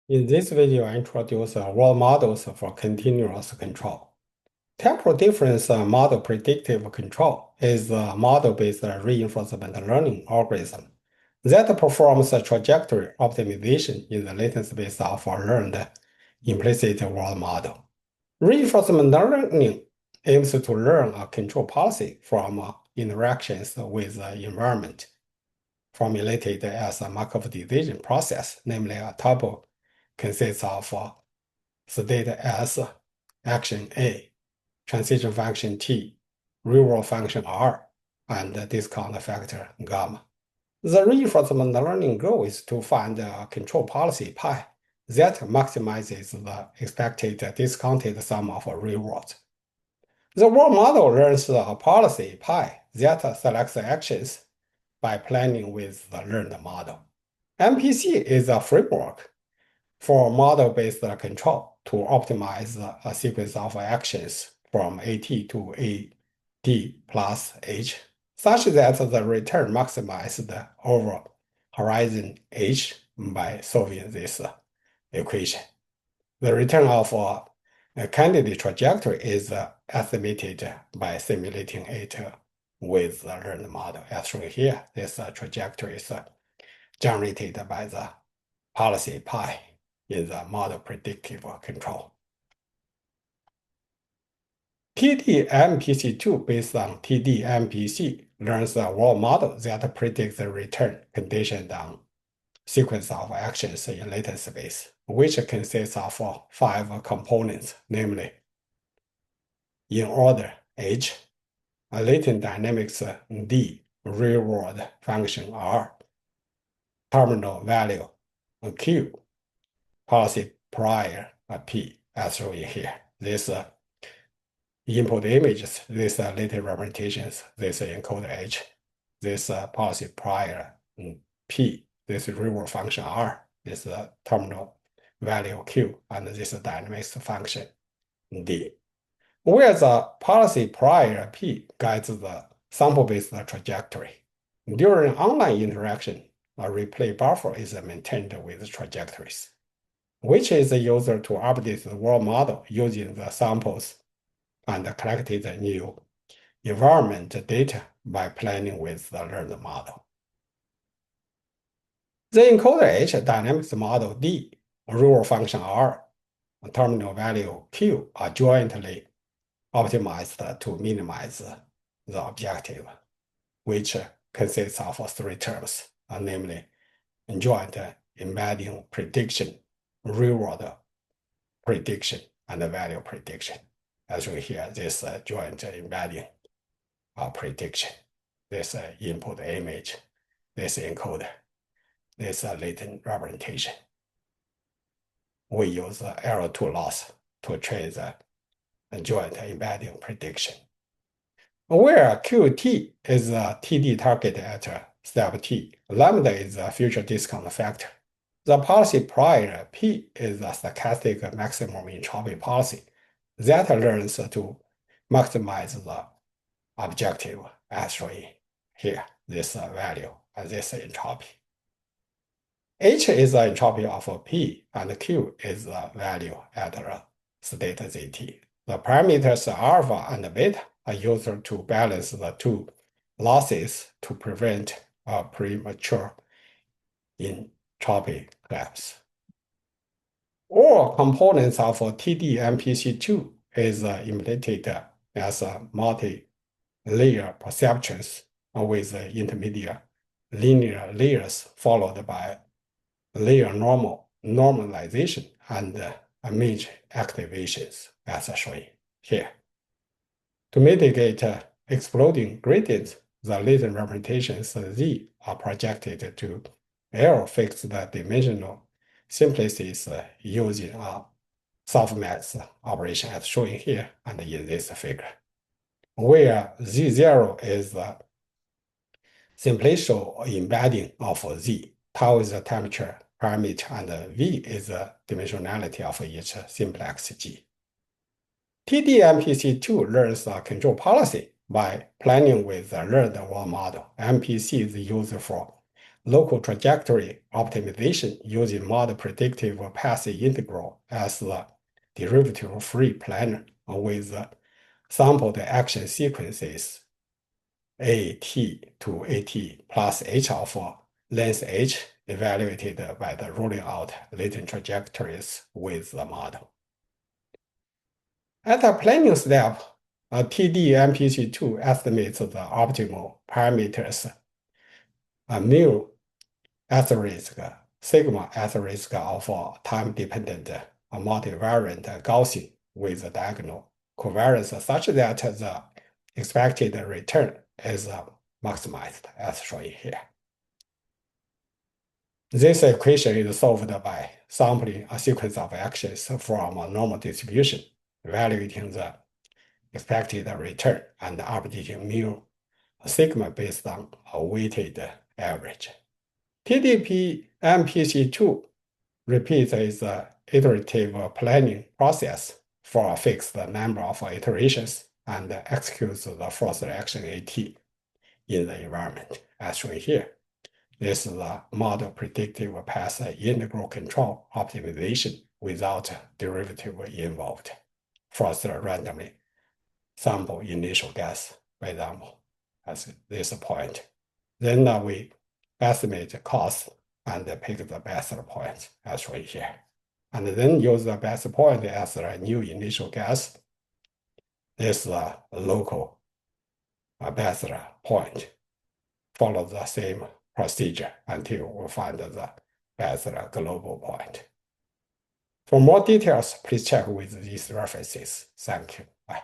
In this video, I introduce world models for continuous control. Temporal difference model predictive control is a model-based reinforcement learning algorithm that performs a trajectory optimization in the latent space of a learned implicit world model. Reinforcement learning aims to learn a control policy from interactions with the environment, formulated as a Markov decision process, namely a tuple consists of state S, action A, transition function T, real-world function R, and discount factor gamma. The reinforcement learning goal is to find a control policy pi that maximizes the expected discounted sum of rewards. The world model learns a policy pi that selects actions by planning with the learned model. MPC is a framework for model-based control to optimize a sequence of actions from AT to AD plus H, such that the return maximized over horizon H by solving this equation. The return of a candidate trajectory is estimated by simulating it with the learned model. As shown here, this trajectory is generated by the policy pi in the model predictive control. TD-MPC2 based on TD-MPC learns a world model that predicts the return conditioned on sequence of actions in latent space, which consists of 5 components, namely in order H, a latent dynamics D, real-world function R, terminal value Q, policy prior P, as shown here. This input images, this latent representations, this encode H, this policy prior P, this real-world function R, this terminal value Q, and this dynamics function D. Where the policy prior P guides the sample-based trajectory. During online interaction, a replay buffer is maintained with trajectories, which is used to update the world model using the samples and collected new environment data by planning with the learned model. The encoder H dynamics model D, real function R, terminal value Q are jointly optimized to minimize the objective, which consists of 3 terms, namely joint embedding prediction, real-world prediction, and value prediction. As shown here, this joint embedding prediction, this input image, this encoder, this latent representation. We use error to loss to train the joint embedding prediction. Where Qt is a TD target at step T, lambda is a future discount factor. The policy prior P is a stochastic maximum entropy policy that learns to maximize the objective as shown here, this value and this entropy. H is the entropy of P, and Q is the value at the state ZT. The parameters alpha and beta are used to balance the 2 losses to prevent a premature entropy collapse. All components of TD-MPC2 is implemented as multi-layer perceptions with intermediate linear layers followed by layer normalization and image activations, as shown here. To mitigate exploding gradients, the latent representations Z are projected to error-fix the dimensional simplices using a softmax operation as shown here and in this figure, where Z0 is the simplicial embedding of Z, tau is the temperature parameter, and V is the dimensionality of each simplex G. TD-MPC2 learns a control policy by planning with the learned world model. MPC is used for local trajectory optimization using model predictive path integral as the derivative-free planner with sampled action sequences AT to AT plus H of length H evaluated by the rolling out latent trajectories with the model. At the planning step, TD-MPC2 estimates the optimal parameters mu asterisk, sigma asterisk of time-dependent multivariant Gaussian with a diagonal covariance such that the expected return is maximized as shown here. This equation is solved by sampling a sequence of actions from a normal distribution, evaluating the expected return and updating mu sigma based on a weighted average. TD-MPC2 repeats its iterative planning process for a fixed number of iterations and executes the force reaction AT in the environment, as shown here. This is the model predictive path integral control optimization without derivative involved. First, randomly sample initial gas, for example, at this point. Then we estimate cost and pick the best point, as shown here. And then use the best point as a new initial gas. This is the local best point. Follow the same procedure until we find the best global point. For more details, please check with these references. Thank you. Bye.